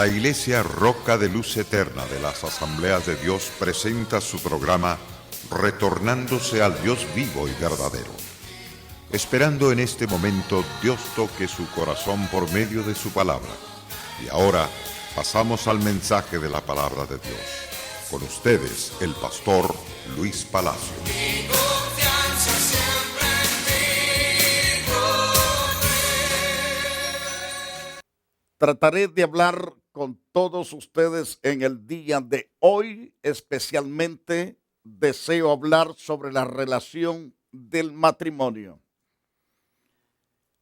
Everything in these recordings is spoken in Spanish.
La Iglesia Roca de Luz Eterna de las Asambleas de Dios presenta su programa Retornándose al Dios vivo y verdadero. Esperando en este momento Dios toque su corazón por medio de su palabra. Y ahora pasamos al mensaje de la palabra de Dios. Con ustedes, el pastor Luis Palacio. Trataré de hablar con todos ustedes en el día de hoy. Especialmente deseo hablar sobre la relación del matrimonio.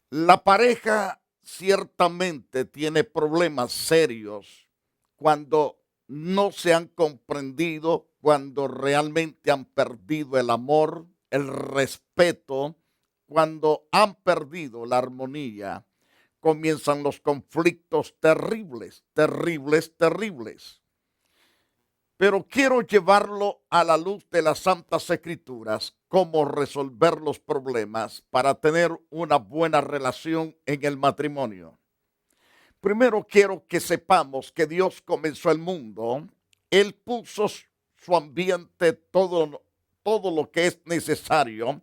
La pareja ciertamente tiene problemas serios cuando no se han comprendido, cuando realmente han perdido el amor, el respeto, cuando han perdido la armonía. Comienzan los conflictos terribles. Pero quiero llevarlo a la luz de las Santas Escrituras, cómo resolver los problemas para tener una buena relación en el matrimonio. Primero quiero que sepamos que Dios comenzó el mundo. Él puso su ambiente, todo lo que es necesario,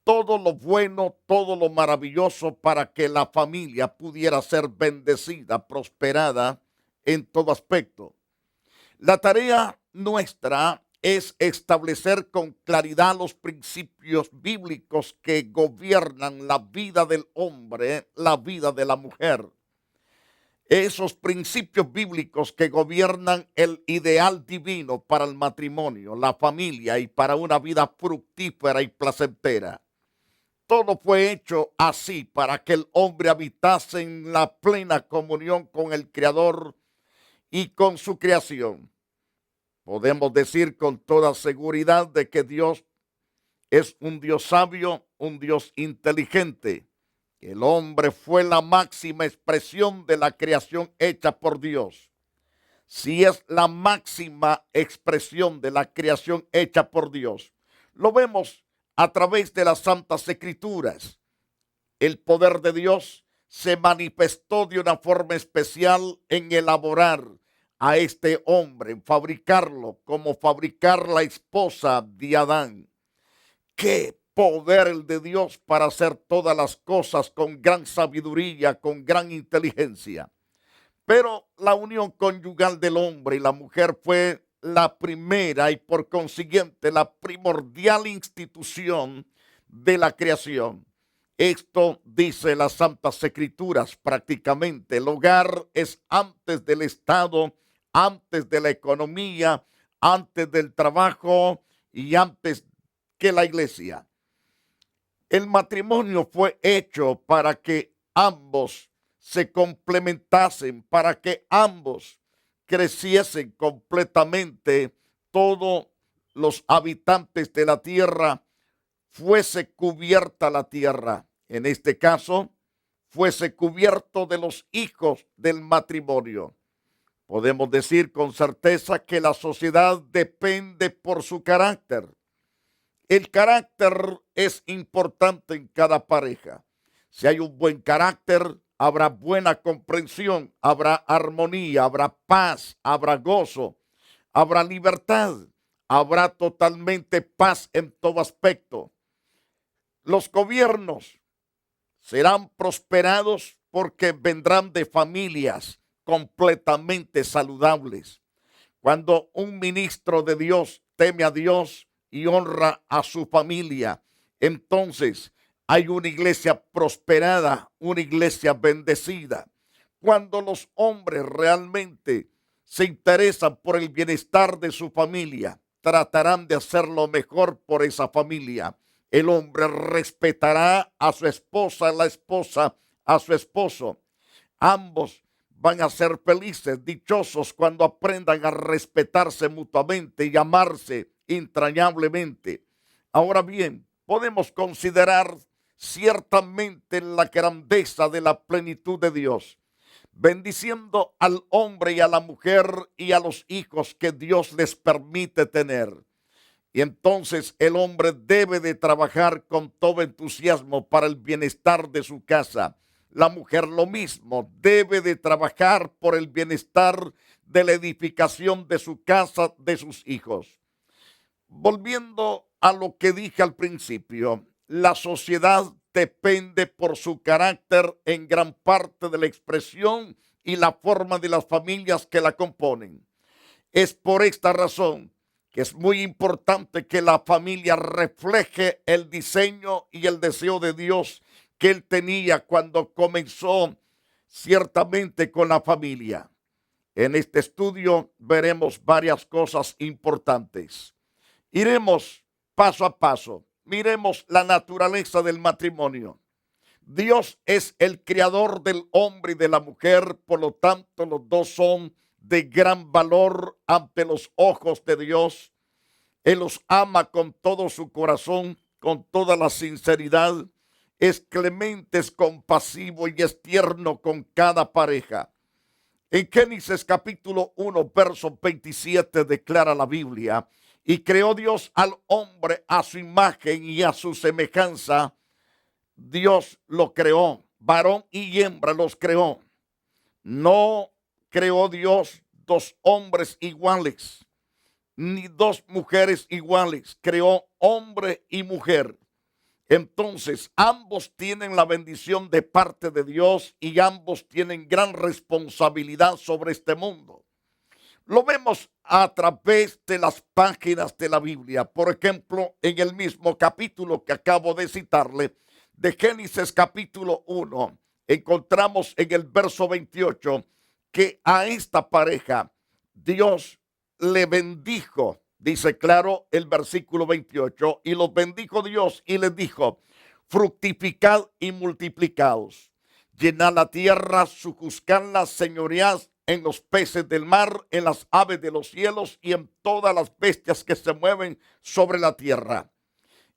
todo lo bueno, todo lo maravilloso para que la familia pudiera ser bendecida, prosperada en todo aspecto. La tarea nuestra es establecer con claridad los principios bíblicos que gobiernan la vida del hombre, la vida de la mujer. Esos principios bíblicos que gobiernan el ideal divino para el matrimonio, la familia y para una vida fructífera y placentera. Todo fue hecho así para que el hombre habitase en la plena comunión con el Creador y con su creación. Podemos decir con toda seguridad de que Dios es un Dios sabio, un Dios inteligente. El hombre fue la máxima expresión de la creación hecha por Dios. Si es la máxima expresión de la creación hecha por Dios, lo vemos a través de las Santas Escrituras. El poder de Dios se manifestó de una forma especial en elaborar a este hombre, en fabricarlo como fabricar la esposa de Adán. ¡Qué poder el de Dios para hacer todas las cosas con gran sabiduría, con gran inteligencia! Pero la unión conyugal del hombre y la mujer fue la primera y por consiguiente la primordial institución de la creación. Esto dice las Santas Escrituras prácticamente. El hogar es antes del Estado, antes de la economía, antes del trabajo y antes que la iglesia. El matrimonio fue hecho para que ambos se complementasen, para que ambos creciesen completamente, todos los habitantes de la tierra, fuese cubierta la tierra. En este caso, fuese cubierto de los hijos del matrimonio. Podemos decir con certeza que la sociedad depende por su carácter. El carácter es importante en cada pareja. Si hay un buen carácter, habrá buena comprensión, habrá armonía, habrá paz, habrá gozo, habrá libertad, habrá totalmente paz en todo aspecto. Los gobiernos serán prosperados porque vendrán de familias completamente saludables. Cuando un ministro de Dios teme a Dios y honra a su familia, entonces hay una iglesia prosperada, una iglesia bendecida. Cuando los hombres realmente se interesan por el bienestar de su familia, tratarán de hacer lo mejor por esa familia. El hombre respetará a su esposa, la esposa a su esposo. Ambos van a ser felices, dichosos cuando aprendan a respetarse mutuamente y amarse entrañablemente. Ahora bien, podemos considerar ciertamente la grandeza de la plenitud de Dios, bendiciendo al hombre y a la mujer y a los hijos que Dios les permite tener. Y entonces el hombre debe de trabajar con todo entusiasmo para el bienestar de su casa, La mujer lo mismo, debe de trabajar por el bienestar de la edificación de su casa, de sus hijos. Volviendo a lo que dije al principio, la sociedad depende por su carácter en gran parte de la expresión y la forma de las familias que la componen. Es por esta razón que es muy importante que la familia refleje el diseño y el deseo de Dios que él tenía cuando comenzó ciertamente con la familia. En este estudio veremos varias cosas importantes. Iremos paso a paso. Miremos la naturaleza del matrimonio. Dios es el creador del hombre y de la mujer, por lo tanto los dos son de gran valor ante los ojos de Dios. Él los ama con todo su corazón, con toda la sinceridad. Es clemente, es compasivo y es tierno con cada pareja. En Génesis capítulo 1, verso 27 declara la Biblia: y creó Dios al hombre a su imagen y a su semejanza. Dios lo creó, varón y hembra los creó. No creó Dios dos hombres iguales, ni dos mujeres iguales. Creó hombre y mujer. Entonces, ambos tienen la bendición de parte de Dios y ambos tienen gran responsabilidad sobre este mundo. Lo vemos a través de las páginas de la Biblia. Por ejemplo, en el mismo capítulo que acabo de citarle, de Génesis capítulo 1, encontramos en el verso 28 que a esta pareja Dios le bendijo. Dice claro el versículo 28, y los bendijo Dios y les dijo: fructificad y multiplicaos, llenad la tierra, sojuzgadla, señoread en los peces del mar, en las aves de los cielos y en todas las bestias que se mueven sobre la tierra.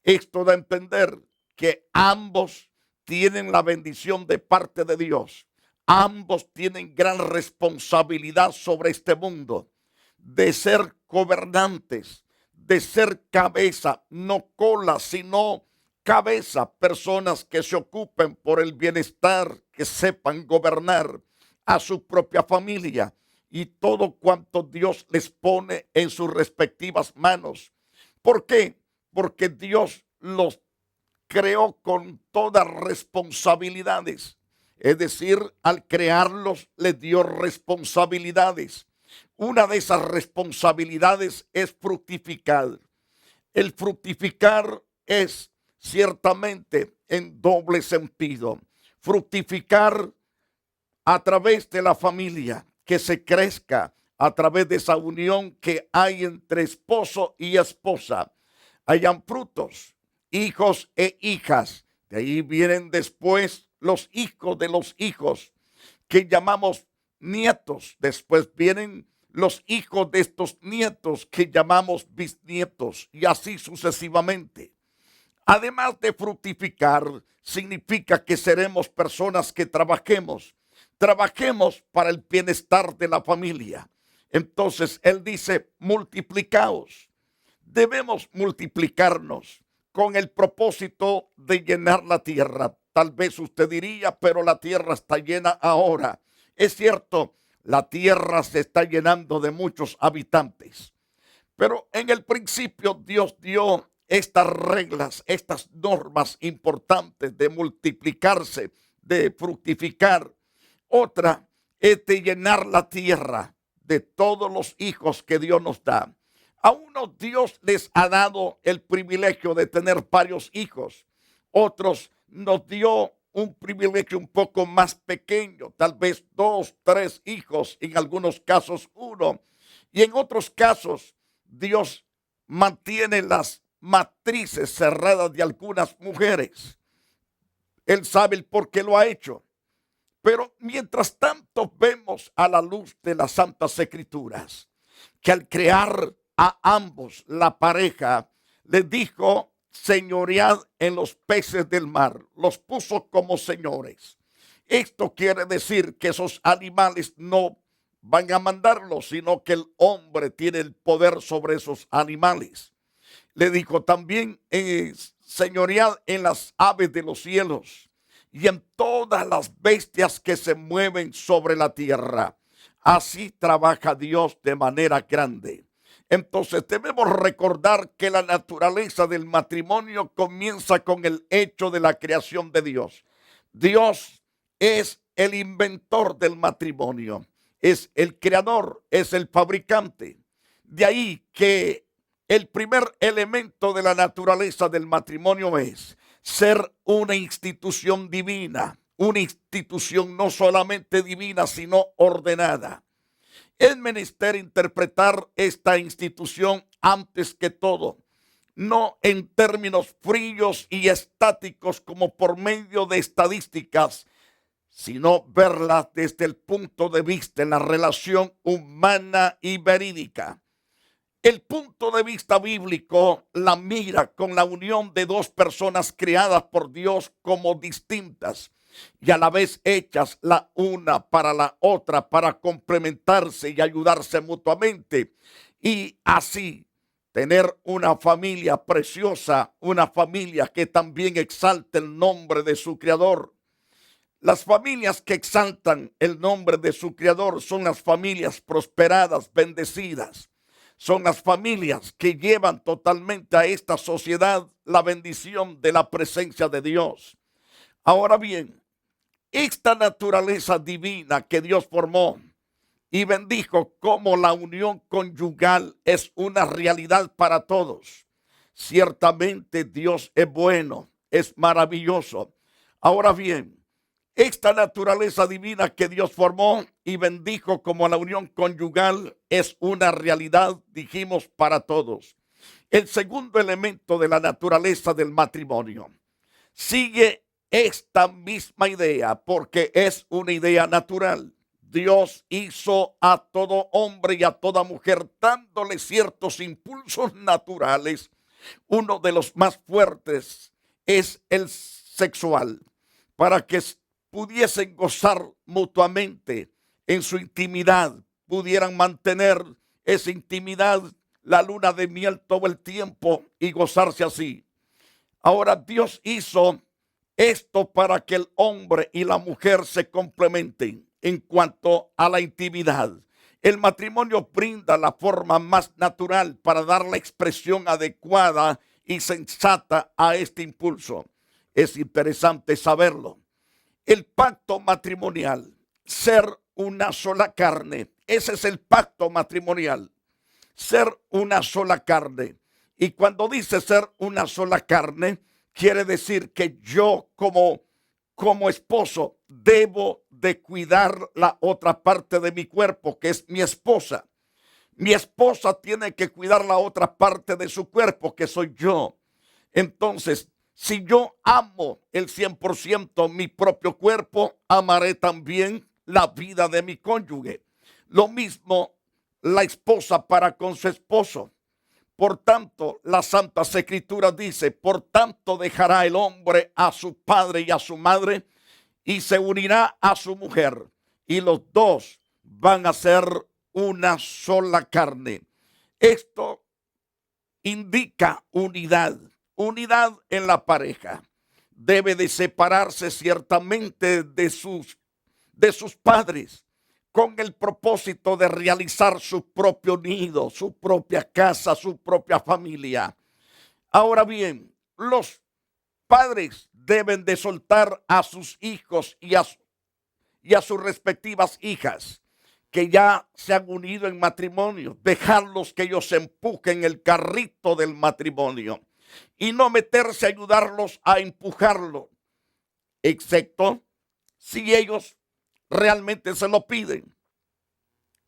Esto da a entender que ambos tienen la bendición de parte de Dios. Ambos tienen gran responsabilidad sobre este mundo, de ser gobernantes, de ser cabeza, no cola, sino cabeza, personas que se ocupen por el bienestar, que sepan gobernar a su propia familia y todo cuanto Dios les pone en sus respectivas manos. ¿Por qué? Porque Dios los creó con todas responsabilidades. Es decir, al crearlos les dio responsabilidades. Una de esas responsabilidades es fructificar. El fructificar es ciertamente en doble sentido. Fructificar a través de la familia, que se crezca a través de esa unión que hay entre esposo y esposa. Hayan frutos, hijos e hijas. De ahí vienen después los hijos de los hijos, que llamamos nietos. Después vienen los hijos de estos nietos, que llamamos bisnietos, y así sucesivamente. Además de fructificar, significa que seremos personas que trabajemos para el bienestar de la familia. Entonces él dice: multiplicaos. Debemos multiplicarnos con el propósito de llenar la tierra. Tal vez usted diría: pero la tierra está llena ahora. Es cierto, la tierra se está llenando de muchos habitantes. Pero en el principio Dios dio estas reglas, estas normas importantes de multiplicarse, de fructificar. Otra es de llenar la tierra de todos los hijos que Dios nos da. A unos Dios les ha dado el privilegio de tener varios hijos. Otros nos dio un privilegio un poco más pequeño, tal vez 2, 3 hijos, en algunos casos 1. Y en otros casos Dios mantiene las matrices cerradas de algunas mujeres. Él sabe el por qué lo ha hecho. Pero mientras tanto vemos a la luz de las Santas Escrituras que al crear a ambos, la pareja, les dijo: señoread en los peces del mar. Los puso como señores. Esto quiere decir que esos animales no van a mandarlos, sino que el hombre tiene el poder sobre esos animales. Le dijo también: señoread en las aves de los cielos y en todas las bestias que se mueven sobre la tierra. Así trabaja Dios de manera grande. Entonces debemos recordar que la naturaleza del matrimonio comienza con el hecho de la creación de Dios. Dios es el inventor del matrimonio, es el creador, es el fabricante. De ahí que el primer elemento de la naturaleza del matrimonio es ser una institución divina, una institución no solamente divina, sino ordenada. Es menester interpretar esta institución antes que todo, no en términos fríos y estáticos como por medio de estadísticas, sino verla desde el punto de vista en la relación humana y verídica. El punto de vista bíblico la mira con la unión de dos personas creadas por Dios como distintas y a la vez hechas la una para la otra para complementarse y ayudarse mutuamente y así tener una familia preciosa, una familia que también exalte el nombre de su creador. Las familias que exaltan el nombre de su creador son las familias prosperadas, bendecidas. Son las familias que llevan totalmente a esta sociedad la bendición de la presencia de Dios. Ahora bien, esta naturaleza divina que Dios formó y bendijo como la unión conyugal es una realidad para todos. Ciertamente Dios es bueno, es maravilloso. Ahora bien, esta naturaleza divina que Dios formó y bendijo como la unión conyugal es una realidad, dijimos, para todos. El segundo elemento de la naturaleza del matrimonio sigue esta misma idea porque es una idea natural. Dios hizo a todo hombre y a toda mujer dándole ciertos impulsos naturales. Uno de los más fuertes es el sexual, para que pudiesen gozar mutuamente en su intimidad, pudieran mantener esa intimidad, la luna de miel todo el tiempo y gozarse así. Ahora Dios hizo esto para que el hombre y la mujer se complementen en cuanto a la intimidad. El matrimonio brinda la forma más natural para dar la expresión adecuada y sensata a este impulso. Es interesante saberlo. El pacto matrimonial, ser una sola carne, ese es el pacto matrimonial, ser una sola carne. Y cuando dice ser una sola carne, quiere decir que yo como esposo debo de cuidar la otra parte de mi cuerpo, que es mi esposa. Mi esposa tiene que cuidar la otra parte de su cuerpo, que soy yo. Entonces, si yo amo el 100% mi propio cuerpo, amaré también la vida de mi cónyuge. Lo mismo la esposa para con su esposo. Por tanto, la Santa Escritura dice, por tanto dejará el hombre a su padre y a su madre y se unirá a su mujer y los dos van a ser una sola carne. Esto indica unidad. Unidad en la pareja. Debe de separarse ciertamente de sus padres con el propósito de realizar su propio nido, su propia casa, su propia familia. Ahora bien, los padres deben de soltar a sus hijos y a sus respectivas hijas que ya se han unido en matrimonio, dejarlos que ellos empujen el carrito del matrimonio y no meterse a ayudarlos a empujarlo, excepto si ellos realmente se lo piden.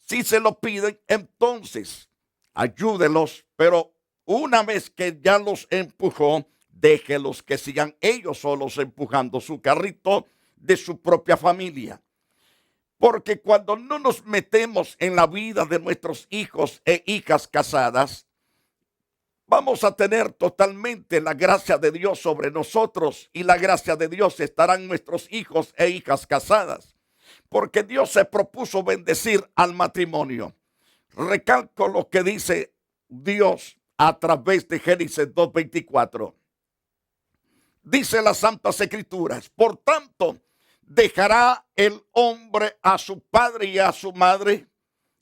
Si se lo piden, entonces ayúdelos, pero una vez que ya los empujó, déjelos que sigan ellos solos empujando su carrito de su propia familia. Porque cuando no nos metemos en la vida de nuestros hijos e hijas casadas, vamos a tener totalmente la gracia de Dios sobre nosotros y la gracia de Dios estará en nuestros hijos e hijas casadas. Porque Dios se propuso bendecir al matrimonio. Recalco lo que dice Dios a través de Génesis 2:24. Dice las Santas Escrituras, por tanto, dejará el hombre a su padre y a su madre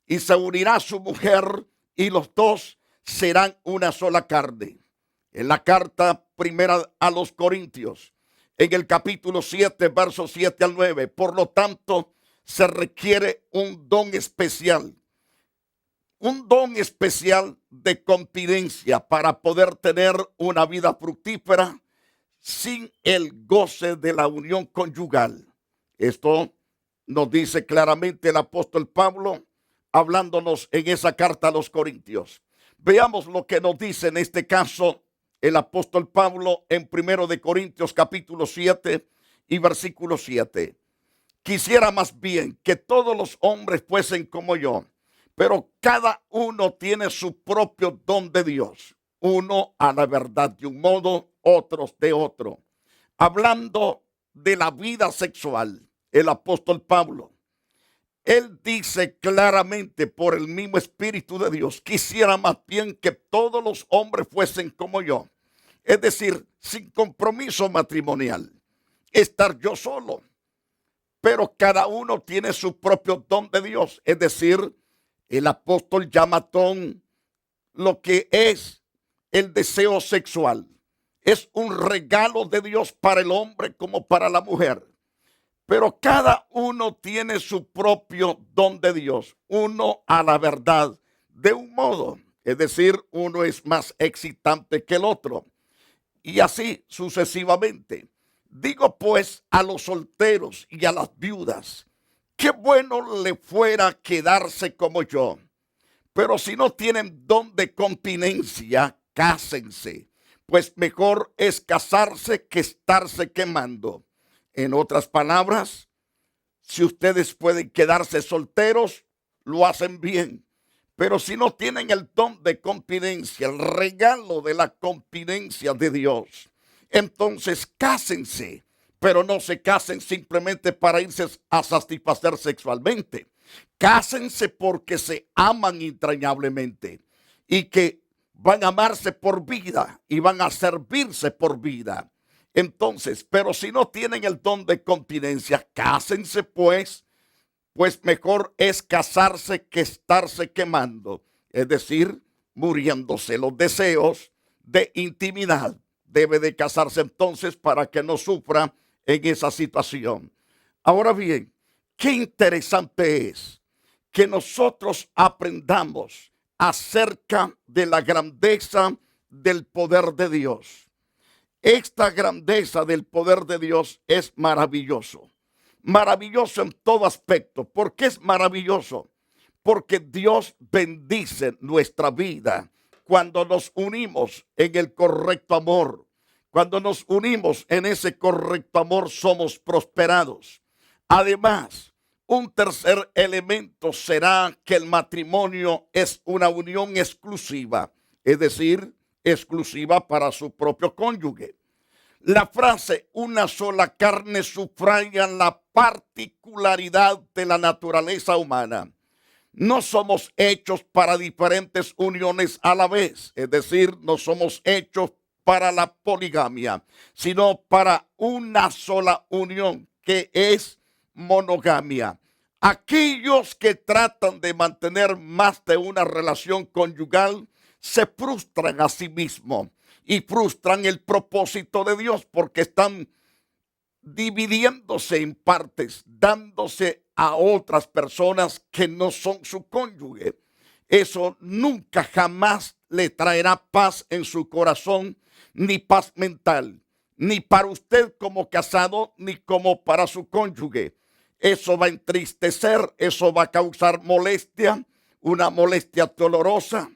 y se unirá a su mujer y los dos serán una sola carne. En la carta primera a los Corintios, en el capítulo 7, versos 7 al 9, por lo tanto, se requiere un don especial de continencia para poder tener una vida fructífera sin el goce de la unión conyugal. Esto nos dice claramente el apóstol Pablo, hablándonos en esa carta a los Corintios. Veamos lo que nos dice en este caso el apóstol Pablo en 1 de Corintios capítulo 7 y versículo 7. Quisiera más bien que todos los hombres fuesen como yo, pero cada uno tiene su propio don de Dios. Uno a la verdad de un modo, otros de otro. Hablando de la vida sexual, el apóstol Pablo, él dice claramente por el mismo Espíritu de Dios, quisiera más bien que todos los hombres fuesen como yo. Es decir, sin compromiso matrimonial, estar yo solo. Pero cada uno tiene su propio don de Dios. Es decir, el apóstol llama don lo que es el deseo sexual. Es un regalo de Dios para el hombre como para la mujer. Pero cada uno tiene su propio don de Dios. Uno a la verdad de un modo. Es decir, uno es más excitante que el otro. Y así sucesivamente. Digo pues a los solteros y a las viudas, qué bueno le fuera quedarse como yo. Pero si no tienen don de continencia, cásense. Pues mejor es casarse que estarse quemando. En otras palabras, si ustedes pueden quedarse solteros, lo hacen bien. Pero si no tienen el don de continencia, el regalo de la continencia de Dios, entonces cásense. Pero no se casen simplemente para irse a satisfacer sexualmente. Cásense porque se aman entrañablemente y que van a amarse por vida y van a servirse por vida. Entonces, pero si no tienen el don de continencia, cásense pues mejor es casarse que estarse quemando. Es decir, muriéndose los deseos de intimidad. Debe de casarse entonces para que no sufra en esa situación. Ahora bien, qué interesante es que nosotros aprendamos acerca de la grandeza del poder de Dios. Esta grandeza del poder de Dios es maravilloso. Maravilloso en todo aspecto. ¿Por qué es maravilloso? Porque Dios bendice nuestra vida cuando nos unimos en el correcto amor. Cuando nos unimos en ese correcto amor somos prosperados. Además, un tercer elemento será que el matrimonio es una unión exclusiva, es decir, exclusiva para su propio cónyuge. La frase una sola carne subraya la particularidad de la naturaleza humana. No somos hechos para diferentes uniones a la vez, es decir, no somos hechos para la poligamia, sino para una sola unión que es monogamia. Aquellos que tratan de mantener más de una relación conyugal se frustran a sí mismos y frustran el propósito de Dios porque están dividiéndose en partes, dándose a otras personas que no son su cónyuge. Eso nunca jamás le traerá paz en su corazón, ni paz mental, ni para usted como casado, ni como para su cónyuge. Eso va a entristecer, eso va a causar molestia, una molestia dolorosa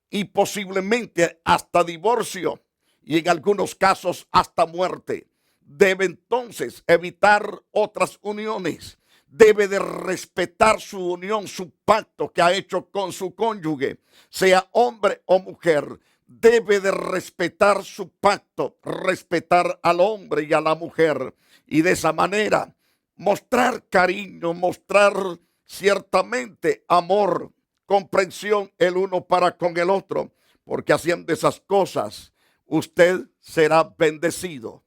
y posiblemente hasta divorcio y en algunos casos hasta muerte. Debe entonces evitar otras uniones. Debe de respetar su unión, su pacto que ha hecho con su cónyuge, sea hombre o mujer. Debe de respetar su pacto, respetar al hombre y a la mujer. Y de esa manera mostrar cariño, mostrar ciertamente amor, comprensión el uno para con el otro. Porque haciendo esas cosas, usted será bendecido.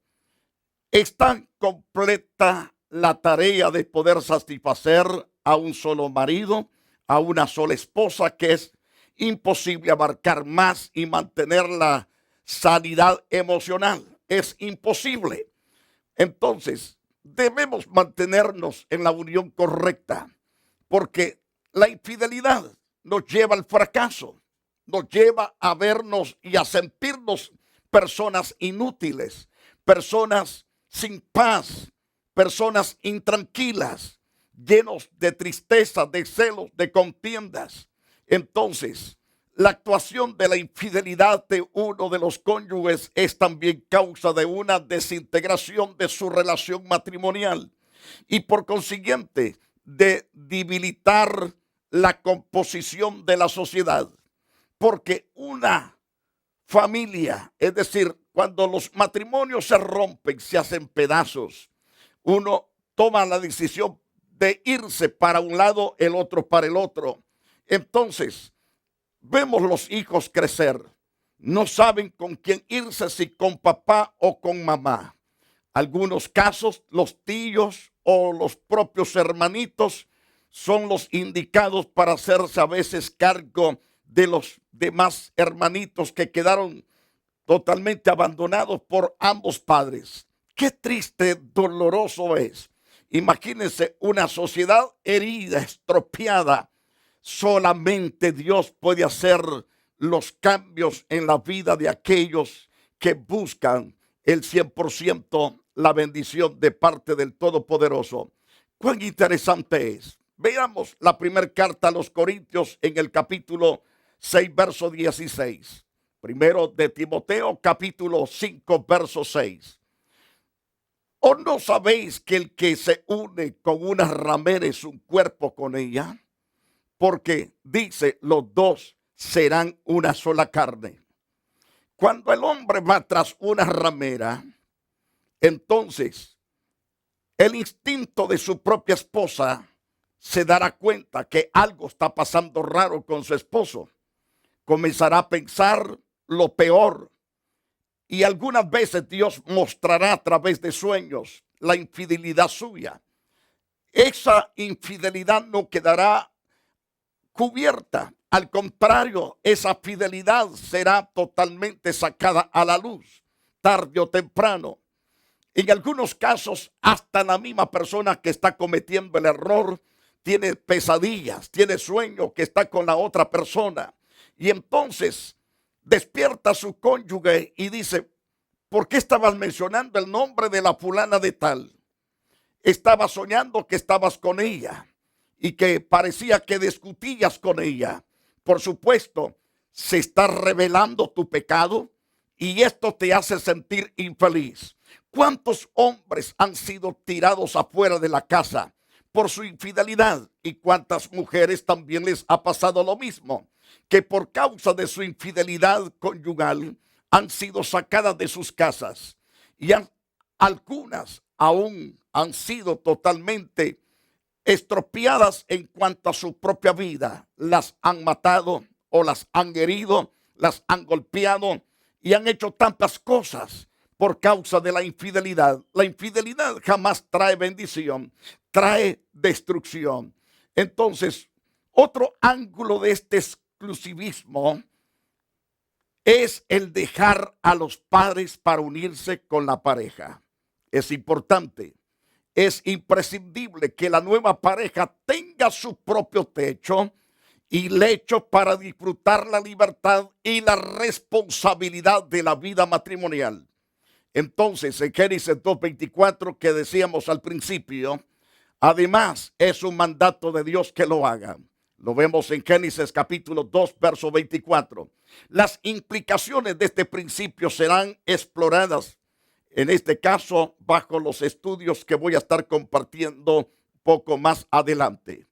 está completa la tarea de poder satisfacer a un solo marido, a una sola esposa, que es imposible abarcar más y mantener la sanidad emocional. Es imposible. Entonces, debemos mantenernos en la unión correcta, porque la infidelidad nos lleva al fracaso, nos lleva a vernos y a sentirnos personas inútiles, personas sin paz, personas intranquilas, llenos de tristeza, de celos, de contiendas. Entonces, la actuación de la infidelidad de uno de los cónyuges es también causa de una desintegración de su relación matrimonial y por consiguiente de debilitar la composición de la sociedad. Porque una familia, es decir, cuando los matrimonios se rompen, se hacen pedazos, uno toma la decisión de irse para un lado, el otro para el otro. Entonces, vemos los hijos crecer. No saben con quién irse, si con papá o con mamá. Algunos casos, los tíos o los propios hermanitos son los indicados para hacerse a veces cargo de los demás hermanitos que quedaron totalmente abandonados por ambos padres. Qué triste, doloroso es. Imagínense una sociedad herida, estropeada. Solamente Dios puede hacer los cambios en la vida de aquellos que buscan el 100% la bendición de parte del Todopoderoso. Cuán interesante es. Veamos la primera carta a los Corintios en el capítulo 6, verso 16. Primero de Timoteo, capítulo 5, verso 6. ¿O no sabéis que el que se une con una ramera es un cuerpo con ella? Porque dice, los dos serán una sola carne. Cuando el hombre va tras una ramera, entonces el instinto de su propia esposa se dará cuenta que algo está pasando raro con su esposo. Comenzará a pensar lo peor. Y algunas veces Dios mostrará a través de sueños la infidelidad suya. Esa infidelidad no quedará cubierta. Al contrario, esa fidelidad será totalmente sacada a la luz, tarde o temprano. En algunos casos, hasta la misma persona que está cometiendo el error tiene pesadillas, tiene sueño que está con la otra persona. Y entonces despierta a su cónyuge y dice, ¿por qué estabas mencionando el nombre de la fulana de tal? Estaba soñando que estabas con ella y que parecía que discutías con ella. Por supuesto, se está revelando tu pecado y esto te hace sentir infeliz. ¿Cuántos hombres han sido tirados afuera de la casa por su infidelidad? Y cuántas mujeres también les ha pasado lo mismo, que por causa de su infidelidad conyugal han sido sacadas de sus casas y algunas aún han sido totalmente estropeadas en cuanto a su propia vida. Las han matado o las han herido, las han golpeado y han hecho tantas cosas por causa de la infidelidad. La infidelidad jamás trae bendición, trae destrucción. Entonces, otro ángulo de este exclusivismo es el dejar a los padres para unirse con la pareja. Es importante, es imprescindible que la nueva pareja tenga su propio techo y lecho para disfrutar la libertad y la responsabilidad de la vida matrimonial. Entonces, en Génesis 2:24 que decíamos al principio, además es un mandato de Dios que lo hagan. Lo vemos en Génesis capítulo 2, verso 24. Las implicaciones de este principio serán exploradas, en este caso, bajo los estudios que voy a estar compartiendo poco más adelante.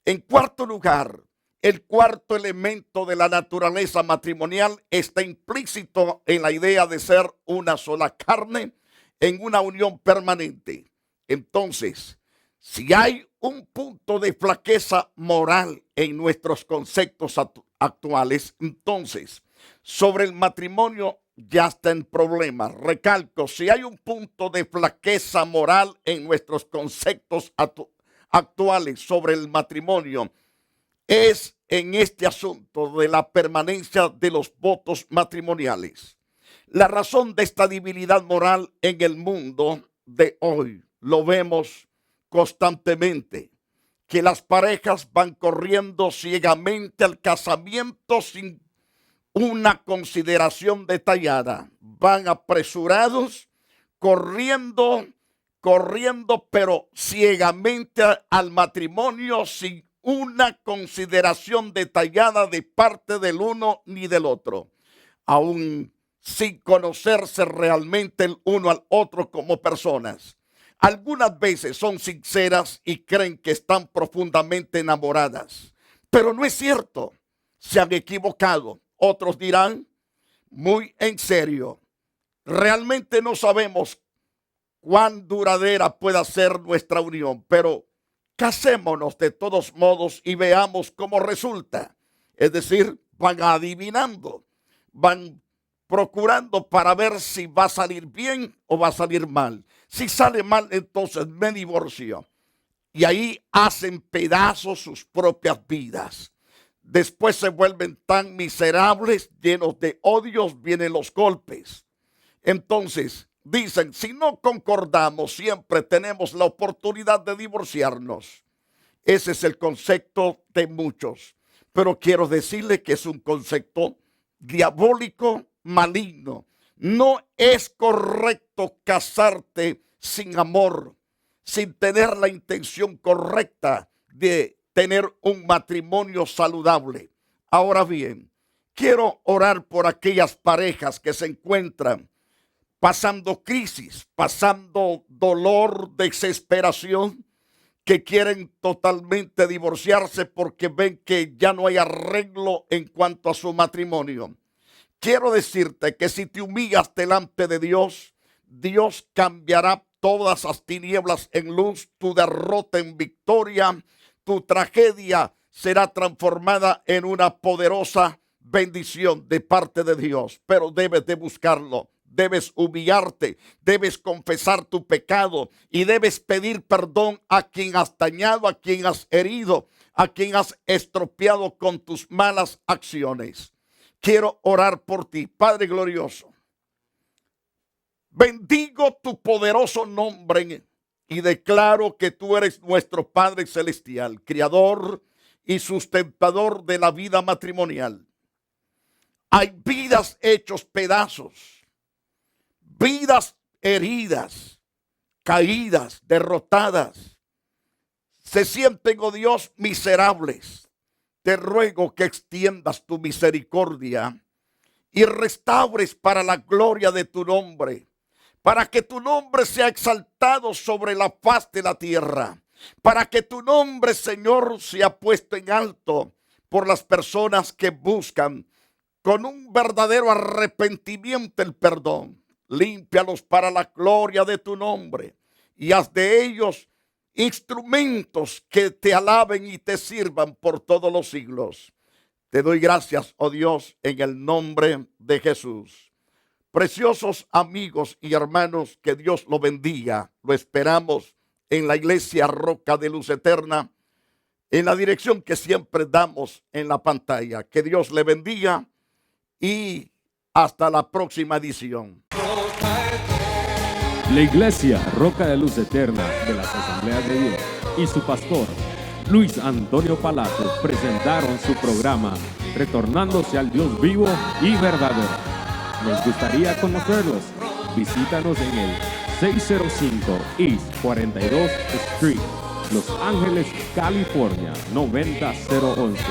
En cuarto lugar, el cuarto elemento de la naturaleza matrimonial está implícito en la idea de ser una sola carne en una unión permanente. Entonces, si hay un punto de flaqueza moral en nuestros conceptos actuales, entonces sobre el matrimonio ya está en problemas. Recalco, si hay un punto de flaqueza moral en nuestros conceptos actuales sobre el matrimonio, es en este asunto de la permanencia de los votos matrimoniales. La razón de esta debilidad moral en el mundo de hoy lo vemos constantemente, que las parejas van corriendo ciegamente al casamiento sin una consideración detallada. Van apresurados, corriendo, pero ciegamente al matrimonio sin una consideración detallada de parte del uno ni del otro, aún sin conocerse realmente el uno al otro como personas. Algunas veces son sinceras y creen que están profundamente enamoradas, pero no es cierto, se han equivocado. Otros dirán, muy en serio, realmente no sabemos cuán duradera pueda ser nuestra unión, pero casémonos de todos modos y veamos cómo resulta. Es decir, van adivinando, van procurando para ver si va a salir bien o va a salir mal. Si sale mal, entonces me divorcio. Y ahí hacen pedazos sus propias vidas. Después se vuelven tan miserables, llenos de odios, vienen los golpes. Entonces dicen, si no concordamos, siempre tenemos la oportunidad de divorciarnos. Ese es el concepto de muchos. Pero quiero decirle que es un concepto diabólico, maligno. No es correcto casarte sin amor, sin tener la intención correcta de tener un matrimonio saludable. Ahora bien, quiero orar por aquellas parejas que se encuentran pasando crisis, pasando dolor, desesperación, que quieren totalmente divorciarse porque ven que ya no hay arreglo en cuanto a su matrimonio. Quiero decirte que si te humillas delante de Dios, Dios cambiará todas las tinieblas en luz, tu derrota en victoria, tu tragedia será transformada en una poderosa bendición de parte de Dios. Pero debes de buscarlo, debes humillarte, debes confesar tu pecado y debes pedir perdón a quien has dañado, a quien has herido, a quien has estropeado con tus malas acciones. Quiero orar por ti, Padre glorioso. Bendigo tu poderoso nombre y declaro que tú eres nuestro Padre celestial, creador y sustentador de la vida matrimonial. Hay vidas hechos pedazos, vidas heridas, caídas, derrotadas. Se sienten, oh Dios, miserables. Te ruego que extiendas tu misericordia y restaures para la gloria de tu nombre, para que tu nombre sea exaltado sobre la faz de la tierra, para que tu nombre, Señor, sea puesto en alto por las personas que buscan con un verdadero arrepentimiento el perdón. Límpialos para la gloria de tu nombre y haz de ellos instrumentos que te alaben y te sirvan por todos los siglos. Te doy gracias, oh Dios, en el nombre de Jesús. Preciosos amigos y hermanos, que Dios lo bendiga. Lo esperamos en la iglesia Roca de Luz Eterna, en la dirección que siempre damos en la pantalla. Que Dios le bendiga y hasta la próxima edición. La iglesia Roca de Luz Eterna de las Asambleas de Dios y su pastor Luis Antonio Palacio presentaron su programa Retornándose al Dios vivo y verdadero. Nos gustaría conocerlos. Visítanos en el 605 East 42 Street, Los Ángeles, California 90011.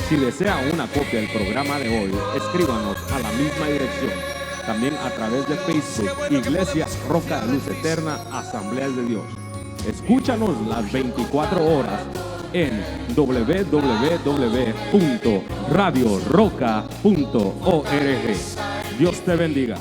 Si desea una copia del programa de hoy, escríbanos a la misma dirección. También a través de Facebook, Iglesia Roca de Luz Eterna, Asambleas de Dios. Escúchanos las 24 horas en www.radioroca.org. Dios te bendiga.